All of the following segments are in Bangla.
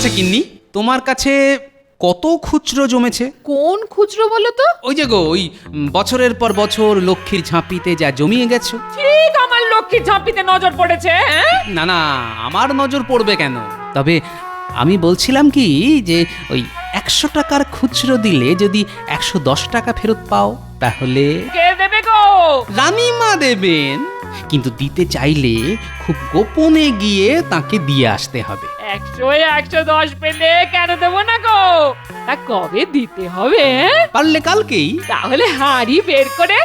আচ্ছা গিন্নি, তোমার কাছে কত খুচরো জমেছে? কোন খুচরো বলো তো? ওই যে গো, ওই বছরের পর বছর লক্ষ্মীর ঝাঁপিতে যা জমিয়ে গেছো। ঠিক আমার লক্ষ্মীর ঝাঁপিতে নজর পড়েছে। হ্যাঁ, না না, আমার নজর পড়বে কেন? তবে আমি বলছিলাম কি যে ওই 100 টাকার খুচরো দিলে যদি 110 টাকা ফেরত পাও তাহলে কে দেবে গো? রানীমা দেবেন, কিন্তু দিতে চাইলে খুব গোপনে গিয়ে তাকে দিয়ে আসতে হবে। 100-110 পেলে কেন দেবো না গো? তা কবে দিতে হবে? পারলে কালকেই। তাহলে হাড়ি বের করে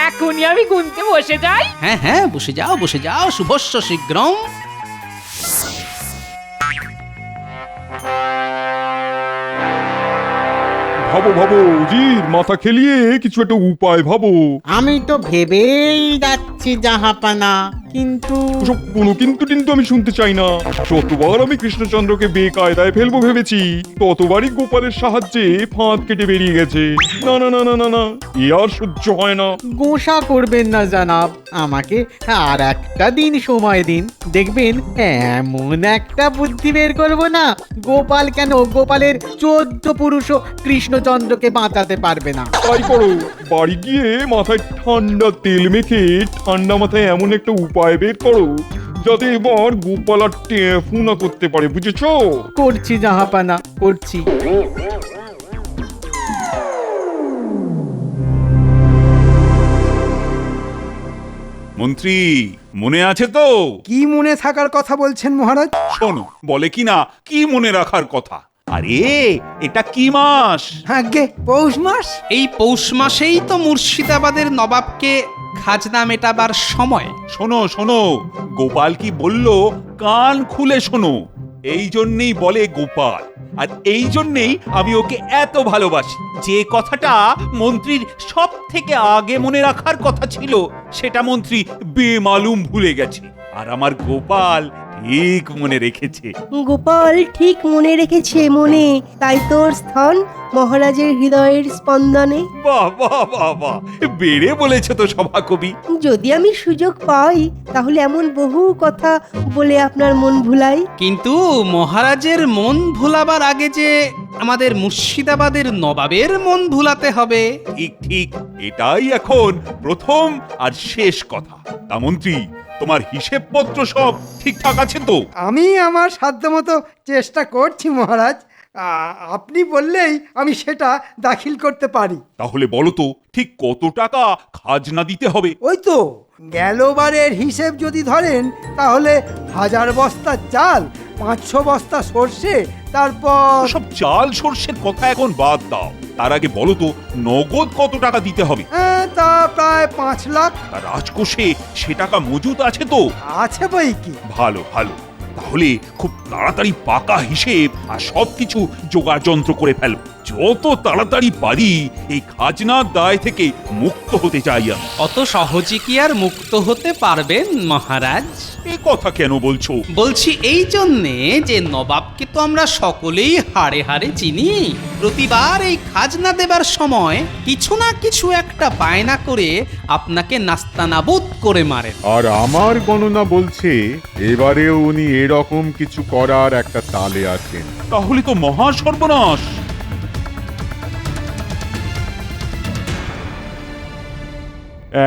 এখনই আমি গুনতে বসে যাই। হ্যাঁ হ্যাঁ, বসে যাও বসে যাও, শুভস্য শীঘ্রম। ভাবো ভাবো উজির, মাথা খেলিয়ে কিছু একটা উপায় ভাবো। আমি তো ভেবেই যাচ্ছি জাহাপানা, কিন্তু ওসব কোনো কিন্তু টিন্তু আমি শুনতে চাই না। যতবার আমি কৃষ্ণচন্দ্রকে বেকায়দায় ফেলবো ভেবেছি, ততবারই গোপালের সাহায্যে ফাঁদ কেটে বেরিয়ে গেছে। না না না না না না, এ আর সহ্য হয় না। গোসা করবেন না জানাব, আমাকে আর একটা দিন সময় দিন, দেখবেন এমন একটা বুদ্ধি বের করবো না, গোপাল কেন, গোপালের 14 পুরুষও কৃষ্ণচন্দ্রকে বাঁচাতে পারবে না। তাই করো, বাড়ি গিয়ে মাথায় ঠান্ডা তেল মেখে ঠান্ডা মাথায় এমন একটা উপায় বের করো যাতে এবার গোপাল আর টেফু না করতে পারে, বুঝেছো? করছি জাহাপানা, করছি। মন্ত্রী, মনে আছে তো? কি মনে থাকার কথা বলছেন মহারাজ? শোনো, বলে কি না, কি মনে রাখার কথা? আরে এটা কি মাস? আগে পৌষ মাস। এই পৌষ মাসেই তো মুর্শিদাবাদের নবাবকে খাজনা মেটাবার সময়। শোনো শোনো, গোপাল কি বলল কান খুলে শোনো। এই জন্যেই বলে গোপাল, আর এই জন্যেই আমি ওকে এত ভালোবাসি। যে কথাটা মন্ত্রীর সব থেকে আগে মনে রাখার কথা ছিল, সেটা মন্ত্রী বেমালুম ভুলে গেছে, আর আমার গোপাল ঠিক মনে রেখেছে। গোপাল ঠিক মনে রেখেছে মনে, তাই তোর স্থান মহারাজের হৃদয়ের স্পন্দনে। বাহ বাহ বাহ বাহ, বেড়ে বলেছে তো সভাকবি। যদি আমি সুযোগ পাই তাহলে এমন বহু কথা বলে আপনার মন ভুলাই। কিন্তু মহারাজের মন ভোলাবার আগে যে আমাদের মুর্শিদাবাদের নবাবের মন ভুলাতে হবে। ঠিক ঠিক, এটাই এখন প্রথম আর শেষ কথা। তা মন্ত্রী, তোমার হিসেবপত্র সব ঠিকঠাক আছে তো? আমি আমার সাধ্যমতো চেষ্টা করছি মহারাজ। আপনি বললেই আমি সেটা দাখিল করতে পারি। তাহলে বলো তো, ঠিক কত টাকা খাজনা দিতে হবে? ওই তো গেলবারের হিসেব যদি ধরেন, তাহলে 1000 বস্তা চাল, 500 বস্তা সর্ষে, তারপর সব চাল সর্ষের কথা এখন বাদ দাও। তার আগে বলো তো, নগদ কত টাকা দিতে হবে? তা প্রায় 5 লাখ আর রাজকোষে সে টাকা মজুদ আছে তো? আছে বই কি। ভালো ভালো, তাহলে খুব তাড়াতাড়ি পাকা হিসেব আর সবকিছু জোগাড় যন্ত্র করে ফেলো। যত তাড়াতাড়ি পারি এই খাজনার দায় থেকে মুক্ত হতে চাই আমি। অত সহজে কি আর মুক্ত হতে পারবেন মহারাজ? এ কথা কেন বলছো? বলছি এই জন্যে যে নবাবকে তো আমরা সকলেই হাড়ে হাড়ে চিনি। প্রতিবার এই খাজনা দেবার সময় কিছু না কিছু একটা বায়না করে আপনাকে নাস্তানাবুদ করে মারেন। আর আমার গণনা বলছে এবারেও উনি এরকম কিছু করার একটা তালে আছেন। তাহলে তো মহা সর্বনাশ।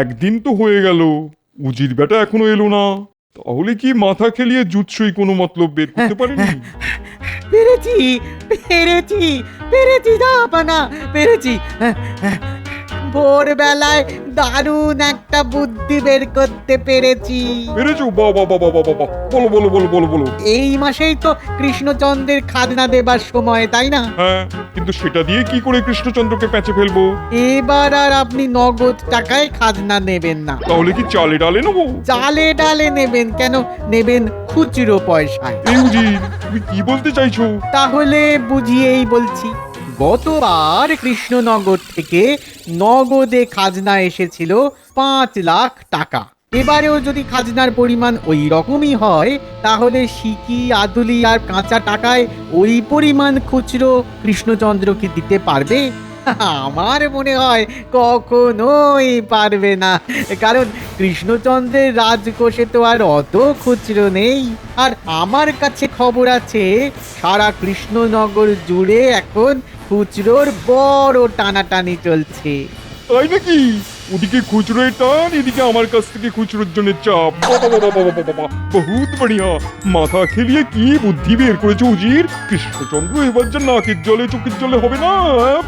একদিন তো হয়ে গেল, উজির বেটা এখনো এলো না। তাহলে কি মাথা খেলিয়ে জুৎসই কোনো মতলব বের করতে পারেনি? পেরেছি, পেরেছি, পেরেছি জাহাপানা, পেরেছি। ভোরবেলায় দারুণ একটা বুদ্ধি বের করতে পেরেছি। পেরেছো? বাবা বাবা বাবা বাবা, বলো বলো বলো বলো বলো। এই মাসেই তো কৃষ্ণচন্দ্রের খাজনা দেবার সময়, তাই না? হ্যাঁ, কিন্তু সেটা দিয়ে কি করে কৃষ্ণচন্দ্রকে প্যাঁচে ফেলবো? এবার আর আপনি নগদ টাকায় খাজনা নেবেন না, তাহলে কি চালে ডালে নেবো? চালে ডালে নেবেন। কেন নেবেন? খুচরো পয়সায়। এই উজির, তুমি কি বলতে চাইছো? তাহলে বুঝিয়েই বলছি। গতবার কৃষ্ণনগর থেকে নগদে খাজনা এসেছিল 5 লাখ টাকা। এবারেও যদি খাজনার পরিমাণ ওই রকমই হয়, তাহলে সিকি, আদুলি আর কাঁচা টাকায় ওই পরিমাণ খুচরো কৃষ্ণচন্দ্রকে দিতে পারবে? আমার মনে হয় কখনোই পারবে না, কারণ কৃষ্ণচন্দ্রের রাজকোষে তো আর অত খুচরো নেই। আর আমার কাছে খবর আছে সারা কৃষ্ণনগর জুড়ে এখন খুচরোর বড় টানাটানি চলছে। তাই নাকি? ওদিকে খুচরোয় টান, এদিকে আমার কাছ থেকে খুচরোর জন্য চাপ। বাবা বাবা বাবা বাবা বাবা, বহুত বড়িয়া। মাথা খেলিয়ে কি বুদ্ধি বের করেছে উজির। কৃষ্ণচন্দ্র এবার যা নাকের জলে চোখের জলে হবে না,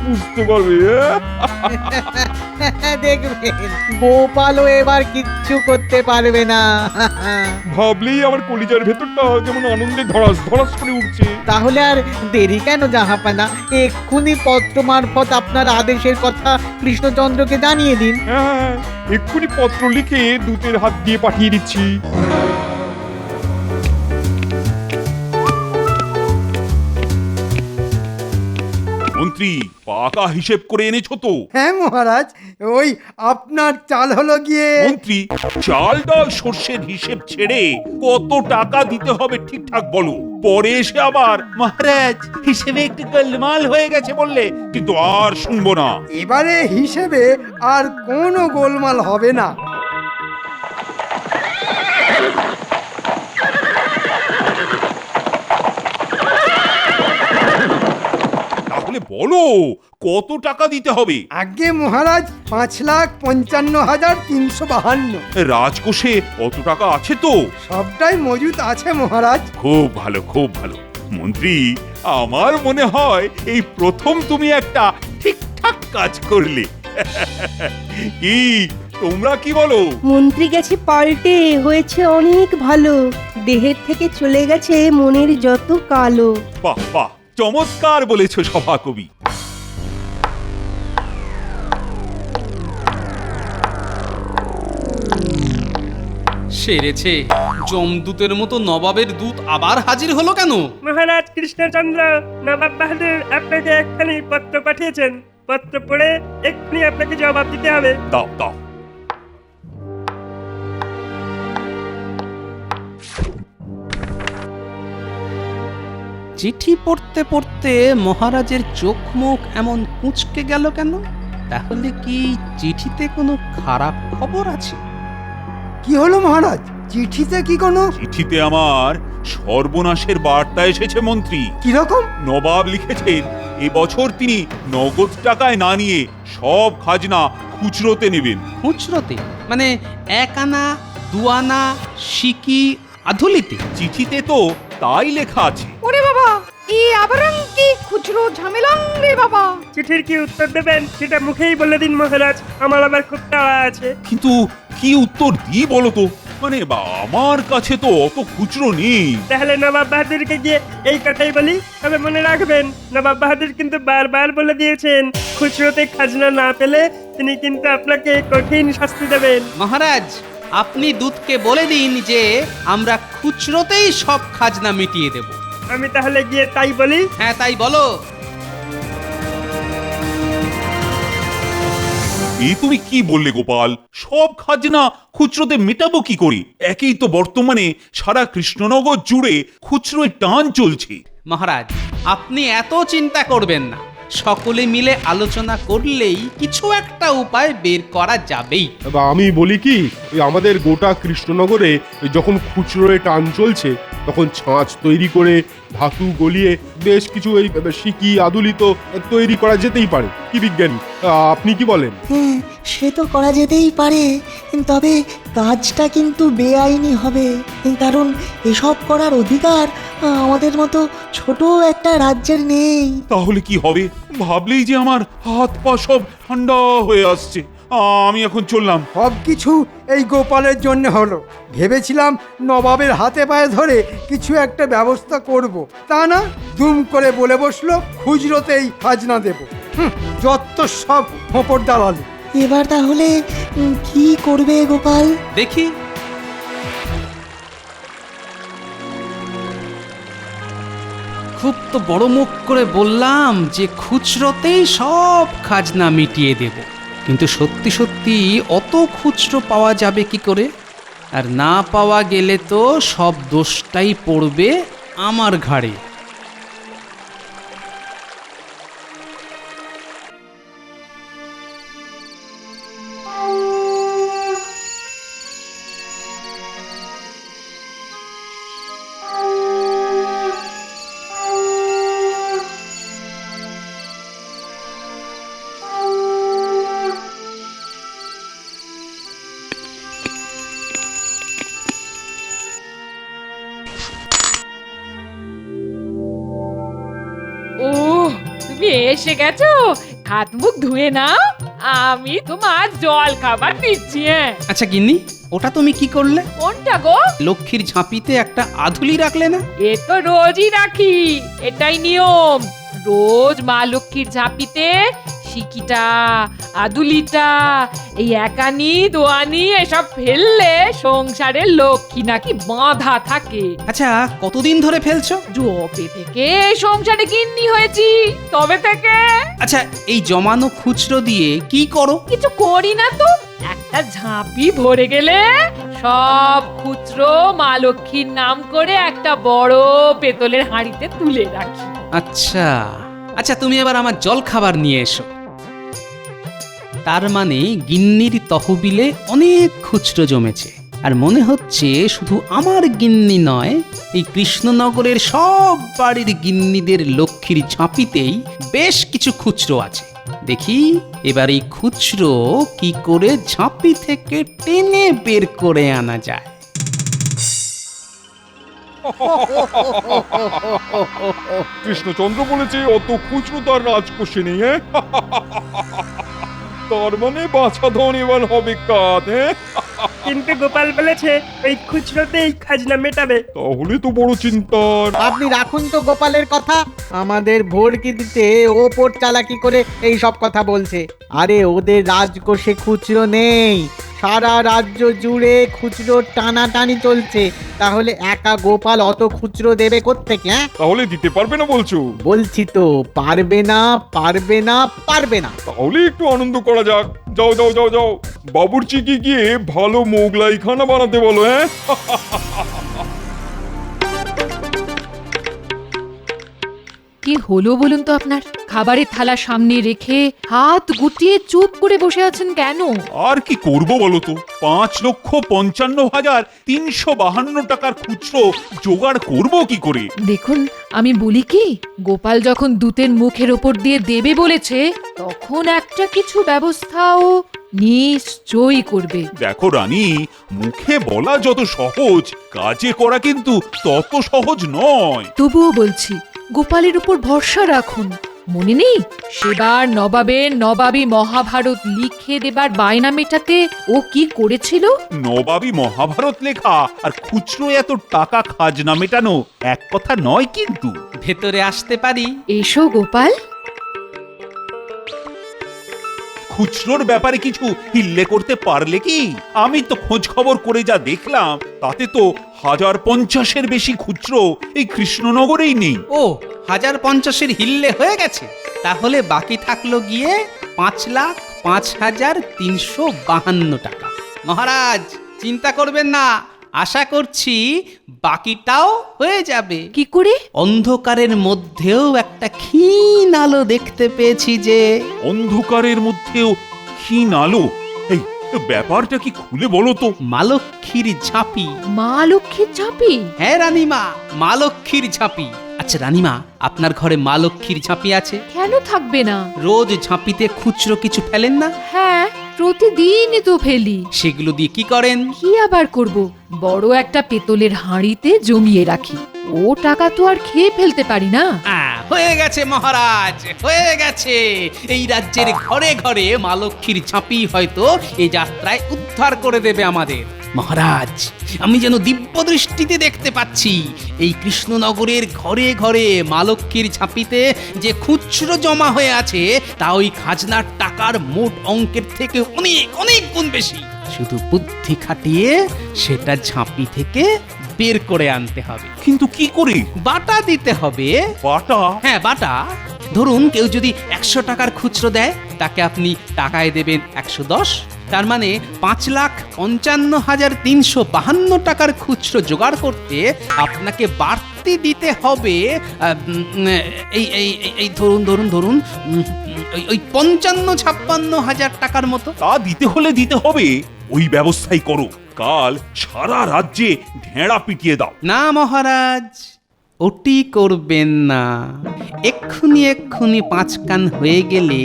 বুঝতে পারবে। দেখবেন গোপালও এবার কিচ্ছু করতে পারবে না। ভাবলেই আমার কলিজার ভেতরটা কেমন আনন্দে ধরাস ধরাস করে উঠছে। তাহলে আর দেরি কেন জাহাপানা, এক্ষুনি পত্র মারফত আপনার আদেশের কথা কৃষ্ণচন্দ্রকে জানিয়ে দিন। হ্যাঁ, এক্ষুনি পত্র লিখে দূতের হাত দিয়ে পাঠিয়ে দিচ্ছি। মন্ত্রী পাকা হিসেব করে এনেছো তো? হ্যাঁ মহারাজ, ওই আপনার চাল হলো গিয়ে মন্ত্রী, চাল ডাল সর্ষের হিসেব ছেড়ে কত টাকা দিতে হবে ঠিকঠাক বলো। পরে এসে আবার মহারাজ হিসেবে একটু গোলমাল হয়ে গেছে বললে কিন্তু আর শুনবো না। এবারে হিসেবে আর কোনো গোলমাল হবে না। তাহলে বলো কত টাকা দিতে হবে? আগে মহারাজ 5,55,352। রাজকোষে অত টাকা আছে তো? সবটাই মজুত আছে মহারাজ। খুব ভালো, খুব ভালো। মন্ত্রী, আমার মনে হয় এই প্রথম তুমি একটা ঠিকঠাক কাজ করলে। কি তোমরা কি বলো? মন্ত্রী গেছে পাল্টে, হয়েছে অনেক ভালো। দেহের থেকে চলে গেছে মনের যত কালো। বাহ বাহ, চমৎকার বলেছো সভাকবি। সেরেছে, যমদূতের মতো নবাবের দূত আবার হাজির হলো কেন? মহারাজ কৃষ্ণচন্দ্র নবাব বাহাদুর আপনাকে একখানি পত্র পাঠিয়েছেন। পত্র পড়ে এক্ষুনি আপনাকে জবাব দিতে হবে। দাও দাও। চিঠি পড়তে পড়তে মহারাজের চোখ মুখ এমন কুঁচকে গেল কেন? তাহলে কি চিঠিতে কোনো খারাপ খবর আছে? কি হলো মহারাজ, চিঠিতে কি কোনো? চিঠিতে আমার সর্বনাশের বার্তা এসেছে মন্ত্রী। কিরকম? নবাব লিখেছেন এবছর তিনি নগদ টাকায় না নিয়ে সব খাজনা খুচরোতে নেবেন। খুচরোতে মানে 1 আনা, 2 আনা, সিকি, আধুলিতে? চিঠিতে তো তাই লেখা আছে। ওরে বাবা, এই আবরং কি খুচরো ঝামেলাং রে বাবা। চিঠির কি উত্তর দেবেন সেটা মুখেই বলে দিন মহারাজ, আমার আবার খুব তাড়া আছে। কিন্তু কি উত্তর দিই বলো তো? মানে আমার কাছে তো অত খুচরো নেই। তাহলে নবাব বাহাদুরকে গিয়ে এই কথাই বলি। তবে মনে রাখবেন নবাব বাহাদুর কিন্তু বারবার বলে দিয়েছেন খুচরোতে খাজনা না পেলে তিনি কিন্তু আপনাকে কঠিন শাস্তি দেবেন। মহারাজ, আপনি দূতকে বলে দিন যে আমরা খুচরোতেই সব খাজনা মিটিয়ে দেব। আমি তাহলে গিয়ে তাই বলি। হ্যাঁ, তাই বলো। এই তুমি কি বললে গোপাল? সব খাজনা খুচরোতে মেটাবো কি করে? একেই তো বর্তমানে সারা কৃষ্ণনগর জুড়ে খুচরোয় টান চলছে। মহারাজ, আপনি এত চিন্তা করবেন না। সকলে মিলে আলোচনা করলেই কিছু একটা উপায় বের করা যাবেই। বা আমি বলি কি, ওই আমাদের গোটা কৃষ্ণনগরে যখন খুচরোয় টান চলছে তখন ছাঁচ তৈরি করে ধাতু গলিয়ে বেশ কিছু এই সিকি আদুলি তো তৈরি করা যেতেই পারে। কি বিজ্ঞানী, আপনি কি বলেন? হ্যাঁ, সে তো করা যেতেই পারে, তবে কাজটা কিন্তু বেআইনি হবে, কারণ এসব করার অধিকার আমাদের মতো ছোট একটা রাজ্যের নেই। তাহলে কি হবে? ভাবলেই যে আমার হাত পা সব ঠান্ডা হয়ে আসছে। আমি এখন চললাম। সব কিছু এই গোপালের জন্য হলো। ভেবেছিলাম নবাবের হাতে পায়ে ধরে কিছু একটা ব্যবস্থা করব, তা না, দুম করে বলে বসলো খুচরোতেই খাজনা দেব। যত সব হোঁপড় দালালি। এবার তাহলে কি করবে গোপাল? দেখি। খুব তো বড় মুখ করে বললাম যে খুচরোতেই সব খাজনা মিটিয়ে দেব, কিন্তু সত্যি সত্যি অত খুচরো পাওয়া যাবে কি করে? আর না পাওয়া গেলে তো সব দোষটাই পড়বে আমার ঘাড়ে। তুমি এসে গেছো, হাত মুখ ধুয়ে নাও, আমি তোমার জল খাবার দিচ্ছি। আচ্ছা গিন্নি, ওটা তুমি কি করলে? কোনটা গো? লক্ষ্মীর ঝাঁপিতে একটা আধুলি রাখলে না? এ তো রোজই রাখি, এটাই নিয়ম। রোজ মা লক্ষ্মীর ঝাঁপিতে সিকিটা, আদুলিটা, এই একানি দোয়ানি এসব ফেললে সংসারের লক্ষ্মী নাকি বাঁধা থাকে। আচ্ছা কতদিন ধরে ফেলছো? জবে থেকে সংসারে গিন্নি হয়েছি তবে থেকে। আচ্ছা এই জমানো খুচরো দিয়ে কি করো? কিছু করি না তো, একটা ঝাঁপি ভরে গেলে সব খুচরো মা লক্ষ্মীর নাম করে একটা বড় পেতলের হাঁড়িতে তুলে রাখি। আচ্ছা আচ্ছা, তুমি এবার আমার জল খাবার নিয়ে এসো। তার মানে গিন্নির তহবিলে অনেক খুচরো জমেছে, আর মনে হচ্ছে শুধু আমার গিন্নি নয়, এই কৃষ্ণনগরের সব বাড়ির গিন্নিদের লক্ষ্মীর ঝাঁপিতেই বেশ কিছু খুচরো আছে। দেখি এবার এই খুচরো কি করে ঝাঁপি থেকে টেনে বের করে আনা যায়। কৃষ্ণচন্দ্র বলেছে অত খুচরো তার রাজকোষে নেই, হ্যাঁ? তার মানে বাছা ধন এবার হবে কাজ, হ্যাঁ? কিন্তু গোপাল বলেছে ওই খুচরোতেই খাজনা মেটাবে। তাহলে তো বড় চিন্তার। আপনি রাখুন তো গোপালের কথা, আমাদের ভোরকি দিতে ওপর চালাকি করে এই সব কথা বলছে। আরে ওদের রাজকোষে খুচরো নেই, সারা রাজ্য জুড়ে খুচরো টানাটানি চলছে। তাহলে একা গোপাল অত খুচরো দেবে কোত্থেকে? হ্যাঁ, তাহলে দিতে পারবে না বলছো? বলছি তো পারবে না, পারবে না, পারবে না। তাহলে একটু আনন্দ করা যাক। যাও যাও যাও যাও, বাবুর্চিকে গিয়ে ভালো মোগলাই খানা বানাতে বলো, হ্যাঁ? কি হলো বলুন তো আপনার? খাবারের থালা সামনে রেখে হাত গুটিয়ে চুপ করে বসে আছেন কেন? আর কি করব বলো তো, ৫,৫৫,৩৫২ টাকার খুচরো জোগাড় করব কি করে? দেখুন আমি বলি কি, গোপাল যখন দূতের মুখের ওপর দিয়ে দেবে বলেছে, তখন একটা কিছু ব্যবস্থাও নিশ্চয়ই করবে। দেখো রানী, মুখে বলা যত সহজ, কাজে করা কিন্তু তত সহজ নয়। তবুও বলছি গোপালের উপর ভরসা রাখুন। মনে নেই সেবার নবাবের নবাবী মহাভারত লিখে দেবার বায়না মেটাতে ও কি করেছিল? নবাবী মহাভারত লেখা আর খুচরো এত টাকা খাজনা মেটানো এক কথা নয় কিন্তু। ভেতরে আসতে পারি? এসো গোপাল। খুচরোর ব্যাপারে কিছু হিল্লে করতে পারলে কি? আমি তো খোঁজ খবর করে যা দেখলাম, তাতে তো ১,০৫০-এর বেশি খুচরো এই কৃষ্ণনগরেই নেই। ও ১,০৫০-এর হিল্লে হয়ে গেছে? তাহলে বাকি থাকলো গিয়ে ৫,০৫,৩৫২ টাকা। মহারাজ চিন্তা করবেন না, আশা করছি বাকিটাও হয়ে যাবে। কি করে? অন্ধকারের মধ্যেও একটা ক্ষীণ আলো দেখতে পেয়েছি যে। অন্ধকারের মধ্যেও ক্ষীণ আলো? এই ব্যাপারটা কি খুলে বলো তো। মা লক্ষ্মীর ঝাঁপি। মা লক্ষ্মীর ঝাঁপি? হ্যাঁ রানীমা, মা লক্ষ্মীর ঝাঁপি। আচ্ছা রানীমা, আপনার ঘরে মা লক্ষ্মীর ঝাঁপি আছে? কেন থাকবে না? রোজ ঝাঁপিতে খুচরো কিছু ফেলেন না? হ্যাঁ, প্রতিদিনই তো ফেলি। সেগুলো দিয়ে কি করেন? কি আবার করব, বড় একটা পেতলের হাঁড়িতে জমিয়ে রাখি। ও টাকা তো আর খেয়ে ফেলতে পারি না। হয়ে গেছে মহারাজ, হয়ে গেছে। এই রাজ্যের ঘরে ঘরে মা লক্ষ্মীর ঝাঁপি হয়তো এই যাত্রায় উদ্ধার করে দেবে আমাদের। মহারাজ, আমি যেন দিব্য দৃষ্টিতে দেখতে পাচ্ছি এই কৃষ্ণনগরের ঘরে ঘরে মা লক্ষ্মীর ঝাঁপিতে যে খুচরো জমা হয়ে আছে, তা ওই খাজনার টাকার মোট অঙ্কের থেকে অনেক অনেক গুণ বেশি। শুধু বুদ্ধি খাটিয়ে সেটা ঝাঁপি থেকে বের করে আনতে হবে। কিন্তু কি করে? বাটা দিতে হবে। বাটা? হ্যাঁ বাটা। ধরুন কেউ যদি ১০০ টাকার খুচরো দেয়, তাকে আপনি টাকায় দেবেন ১১০। তার মানে ৫,৫৫,৩৫২ টাকার খুচরো জোগাড় করতে আপনাকে বাড়তি দিতে হবে এই ধরুন ওই ৫৫-৫৬ টাকার মতো। তা দিতে হলে দিতে হবে, ওই ব্যবস্থাই করো। কাল সারা রাজ্যে ঢেঁড়া পিটিয়ে দাও। না মহারাজ, ওটি করবেন না। এক্ষুনি ৫ কান হয়ে গেলে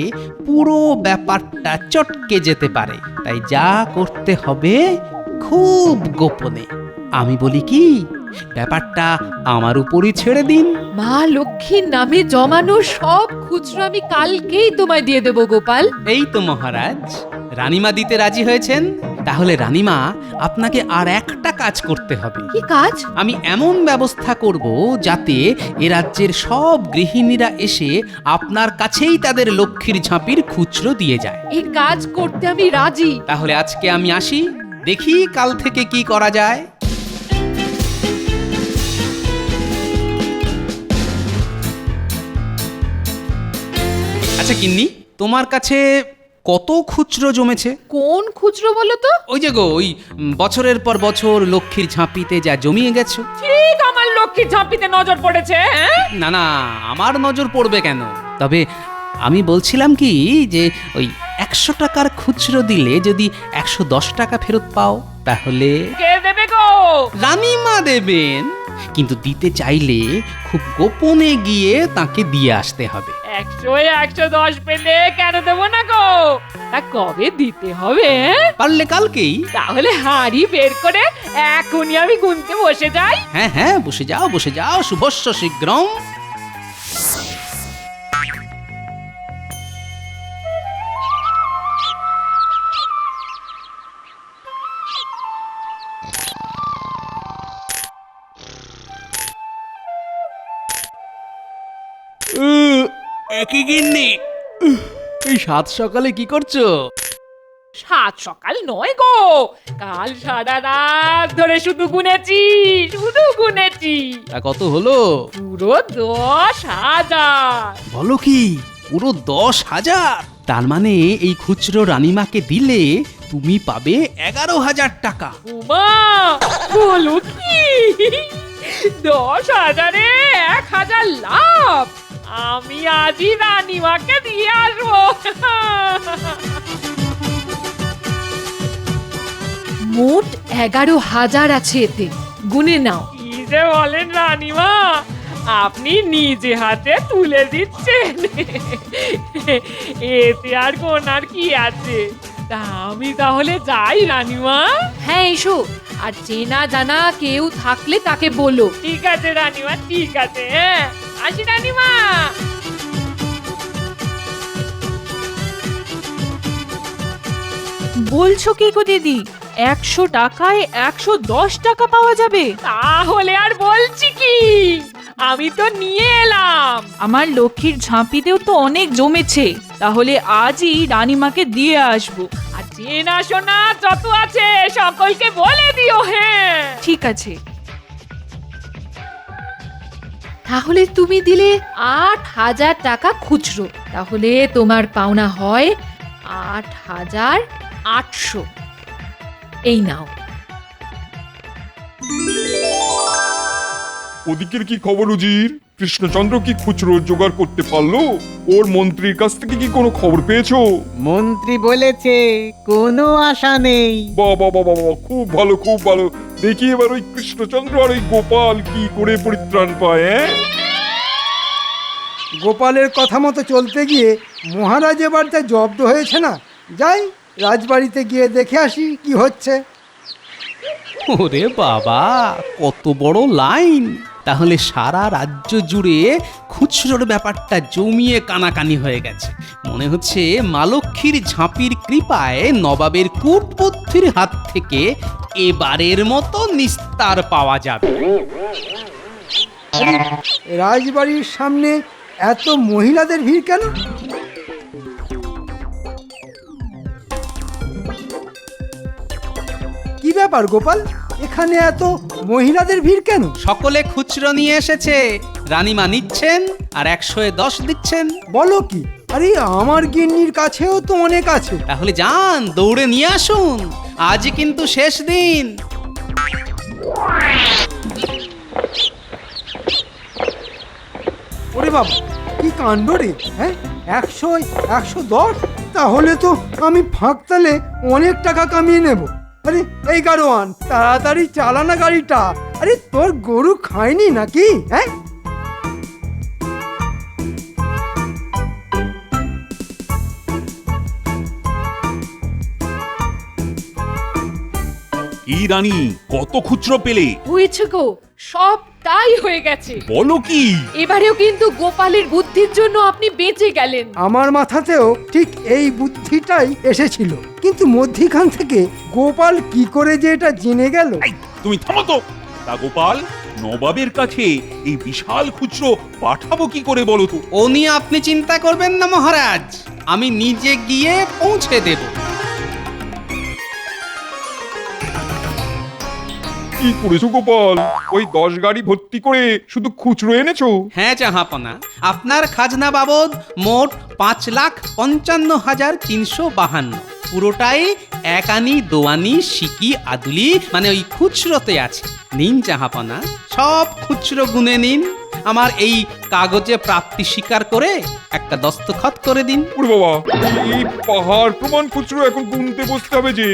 পুরো ব্যাপারটা চটকে যেতে পারে। তাই যা করতে হবে খুব গোপনে। আমি বলি কি, ব্যাপারটা আমার উপরই ছেড়ে দিন। মা লক্ষ্মীর নামে জমানো সব খুচরো আমি কালকেই তোমায় দিয়ে দেবো গোপাল। এই তো মহারাজ, রানীমা দিতে রাজি হয়েছেন। তাহলে রানীমা, আপনাকে আর একটা কাজ করতে হবে। কি কাজ? আমি এমন ব্যবস্থা করব যাতে এ রাজ্যের সব গৃহিণীরা এসে আপনার কাছেই তাদের লক্ষ্মীর ঝাঁপির খুচরো দিয়ে যায়। এই কাজ করতে আমি রাজি। তাহলে আজকে আমি আসি, দেখি কাল থেকে কি করা যায়। আচ্ছা গিন্নি, তোমার কাছে কত খুচরো জমেছে? কোন খুচরো বলো তো? ওই যে গো, ওই বছরের পর বছর লক্ষ্মীর ঝাঁপিতে যা জমিয়ে গেছো। ঠিক আমার লক্ষ্মীর ঝাঁপিতে নজর পড়েছে। না না, আমার নজর পড়বে কেন? তবে আমি বলছিলাম কি যে ওই 100 টাকার খুচরো দিলে যদি 110 টাকা ফেরত পাও তাহলে। কে দেবে গো? রানীমা দেবেন, কিন্তু দিতে চাইলে খুব গোপনে গিয়ে তাকে দিয়ে আসতে হবে। 100-110 পেলে কেন দেবো না গো? তা কবে দিতে হবে? পারলে কালকেই। তাহলে হাড়ি বের করে এখনই আমি গুনতে বসে যাই। হ্যাঁ হ্যাঁ, বসে যাও বসে যাও, শুভস্য শীঘ্রম। একই গিন্নি, এই সাত সকালে কি করছো? সাত সকাল নয় গো, কাল সারা রাত ধরে শুধু গুনেছি। তা কত হলো? পুরো 10,000। বলো কি, পুরো 10,000? তার মানে এই খুচরো রানীমাকে দিলে তুমি পাবে 11,000 টাকা। উমা, বলো কি? 10,000-এ 1,000 লাভ। আমি আজই রানীমাকে দিয়ে আসবো। মোট 11,000 আছে এতে, গুনে নাও। কি যে বলেন রানীমা, আপনি নিজে হাতে তুলে দিচ্ছেন। এতে আর গোনার কি আছে? তা আমি তাহলে যাই রানীমা। হ্যাঁ এসো, আর চেনা জানা কেউ থাকলে তাকে বলো। ঠিক আছে রানীমা, ঠিক আছে। হ্যাঁ আসি রানীমা। বলছো কি গো দিদি, 100 টাকায় 110 টাকা পাওয়া যাবে? তাহলে আর বলছি কি, আমি তো নিয়ে এলাম। আমার লক্ষ্মীর ঝাঁপিতেও তো অনেক জমেছে, তাহলে আজই রানীমাকে দিয়ে আসবো। আর চেনা শোনা যত আছে সকলকে বলে দিও। হ্যাঁ ঠিক আছে। তাহলে তুমি দিলে 8,000 টাকা খুচরো, তাহলে তোমার পাওনা হয় 8,800। এই নাও। ওদিকের কি খবর উজির? কৃষ্ণচন্দ্র কি খুচরো জোগাড় করতে পারলো? ওর মন্ত্রীর কাছ থেকে কি কোনো খবর পেয়েছো? মন্ত্রী বলেছে কোনো আশা নেই। বাবা বাবা বাবা, খুব ভালো খুব ভালো। দেখি এবার ওই কৃষ্ণচন্দ্র আর ওই গোপাল কি করে পরিত্রাণ পায়। গোপালের কথা মতো চলতে গিয়ে মহারাজ এবার যা জব্দ হয়েছে না। যাই রাজবাড়িতে গিয়ে দেখে আসি কি হচ্ছে। ওরে বাবা, কত বড় লাইন! তাহলে সারা রাজ্য জুড়ে খুচরোর ব্যাপারটা জমিয়ে কানাকানি হয়ে গেছে। মনে হচ্ছে মা লক্ষ্মীর ঝাঁপির কৃপায় নবাবের কূটবুদ্ধির হাত থেকে এবারের মতো নিস্তার পাওয়া যাবে। রাজবাড়ির সামনে এত মহিলাদের ভিড় কেন? কি ব্যাপার গোপাল, এখানে এত মহিলাদের ভিড় কেন? সকলে খুচরো নিয়ে এসেছে, রানীমা নিচ্ছেন আর 110 দিচ্ছেন। বলো কি? আরে আমার গিন্নির কাছেও তো অনেক আছে। তাহলে যান, দৌড়ে নিয়ে আসুন, আজই কিন্তু শেষ দিন। ওরে বাবা, কি কাণ্ড রে! হ্যাঁ, 100-110? তাহলে তো আমি ফাঁক তালে অনেক টাকা কামিয়ে নেব। আরে এই গাড়োয়ান, তাড়াতাড়ি চালানা গাড়িটা। আরে তোর গরু খায়নি নাকি? হ্যাঁ, কি রানী, কত খুচরো পেলে? হয়েছে গো, সবটাই হয়ে গেছে। বলো কি? এবারেও কিন্তু গোপালের বুদ্ধির জন্য আপনি বেঁচে গেলেন। আমার মাথাতেও ঠিক এই বুদ্ধিটাই এসেছিল, কিন্তু মধ্যিখান থেকে গোপাল কি করে যে এটা জেনে গেল। এই, তুমি থামো তো। তা গোপাল, নবাবের কাছে এই বিশাল খুচরো পাঠাবো কি করে বলো তো? ও নিয়ে আপনি চিন্তা করবেন না মহারাজ, আমি নিজে গিয়ে পৌঁছে দেব। কি করেছো গোপাল? ওই 10 গাড়ি ভর্তি করে শুধু খুচরো এনেছো? হ্যাঁ জাহাপনা, আপনার খাজনা বাবদ মোট 5,55,352, পুরোটাই এক আনি দোয়ানি সিকি আদুলি মানে ওই খুচরোতে আছে। নিন জাহাপনা, সব খুচরো গুনে নিন, আমার এই কাগজে প্রাপ্তি স্বীকার করে একটা দস্তখত করে দিন। ওরে বাবা, এই পাহাড় প্রমাণ খুচরো এখন গুনতে বসতে হবে যে।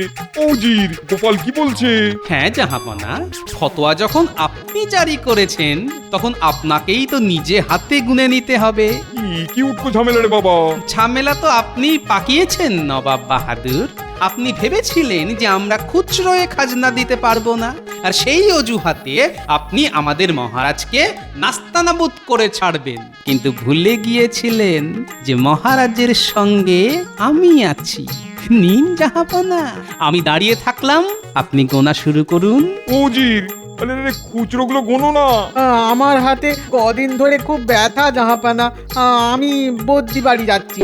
ওজির, গোপাল কি বলছে? হ্যাঁ জাহাপনা, ফতোয়া যখন আপনি জারি করেছেন তখন আপনাকেই তো নিজে হাতে গুনে নিতে হবে। কি উঠকো ঝামেলা রে বাবা? ঝামেলা তো আপনি পাকিয়েছেন নবাব বাহাদুর। আপনি ভেবেছিলেন যে আমরা খুচরোয় খাজনা দিতে পারবো না, আর সেই অজুহাতে আপনি আমাদের মহারাজকে নাস্তানাবুদ করে ছাড়বেন, কিন্তু ভুলে গিয়েছিলেন যে মহারাজের সঙ্গে আমি আছি। নিন জাহাপনা, আমি দাঁড়িয়ে থাকলাম, আপনি গোনা শুরু করুন। ওজির, আরে রে, খুচরোগুলো গোনো না। আমার হাতে কদিন ধরে খুব ব্যথা জাহাপানা, আমি বদ্যি বাড়ি যাচ্ছি।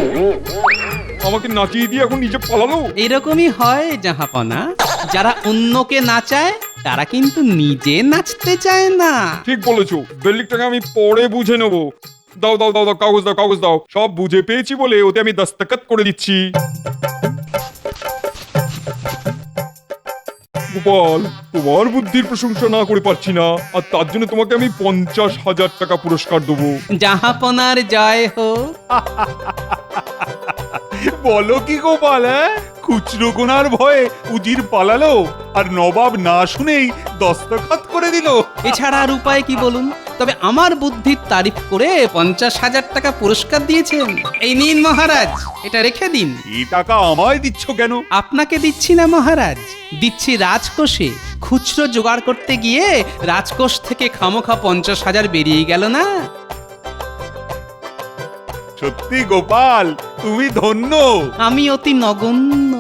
আমাকে নাচিয়ে দিয়ে এখন নিজে পালালো। এরকমই হয় জাহাপনা, যারা অন্যকে নাচায় তারা কিন্তু নিজে নাচতে চায় না। ঠিক বলেছো, বেল্লিকটাকে আমি পরে বুঝে নেবো। দাও দাও দাও দাও, কাগজ দাও, কাগজ দাও। সব বুঝে পেয়েছি বলে ওতে আমি দস্তখত করে দিচ্ছি। গোপাল, তোমার বুদ্ধির প্রশংসা না করে পারছি না, আর তার জন্য তোমাকে আমি 50,000 টাকা পুরস্কার দেবো। জাহাপনার জয় হোক। বলো কি গোপাল, খুচরো গোনার ভয়ে উজির পালালো আর নবাব না শুনেই দস্তখত করে দিল। এছাড়া আর উপায় কি বলুন? তবে আমার বুদ্ধির তারিফ করে 50,000 টাকা পুরস্কার দিয়েছেন। এই নিন মহারাজ, এটা রেখে দিন। এই টাকা আমায় দিচ্ছ কেন? আপনাকে দিচ্ছি না মহারাজ, দিচ্ছি রাজকোষে। খুচরো জোগাড় করতে গিয়ে রাজকোষ থেকে খামোখা 50,000 বেরিয়ে গেল না। সত্যি গোপাল, তুমি ধন্য। আমি অতি নগণ্য।